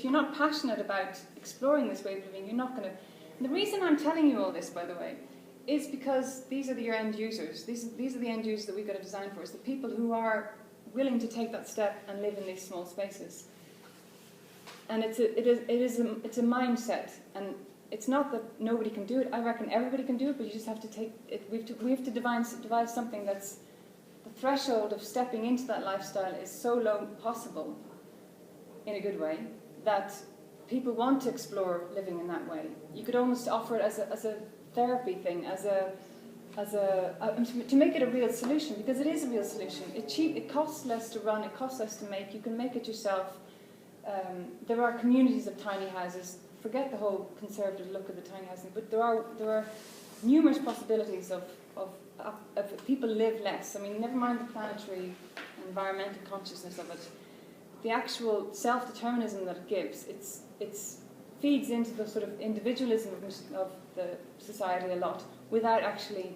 you're not passionate about exploring this way of living, you're not going to... And the reason I'm telling you all this, by the way, is because these are your end users. These are the end users that we've got to design for, is the people who are willing to take that step and live in these small spaces. And it's a mindset, and it's not that nobody can do it. I reckon everybody can do it, but you just have to take it. We have to devise something that's the threshold of stepping into that lifestyle is so low possible, in a good way, that people want to explore living in that way. You could almost offer it as a therapy thing, to make it a real solution, because it is a real solution. It costs less to run, it costs less to make. You can make it yourself. There are communities of tiny houses. Forget the whole conservative look of the tiny housing, but there are numerous possibilities of people live less. I mean, never mind the planetary, environmental consciousness of it. The actual self-determinism that it gives, it feeds into the sort of individualism of the society a lot, without actually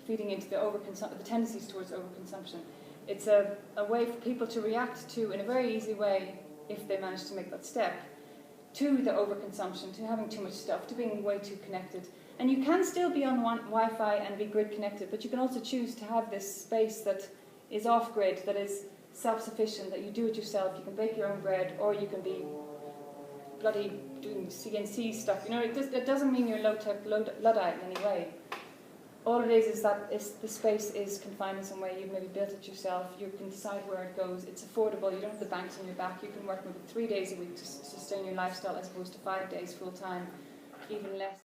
feeding into the tendencies towards overconsumption. It's a way for people to react to, in a very easy way, if they manage to make that step, to the overconsumption, to having too much stuff, to being way too connected. And you can still be on Wi-Fi and be grid connected, but you can also choose to have this space that is off-grid, that is self-sufficient, that you do it yourself. You can bake your own bread, or you can be bloody doing CNC stuff. You know, it doesn't mean you're low-tech, Luddite in any way. All it is that the space is confined in some way. You've maybe built it yourself. You can decide where it goes. It's affordable. You don't have the banks on your back. You can work maybe 3 days a week to sustain your lifestyle, as opposed to 5 days full-time, even less.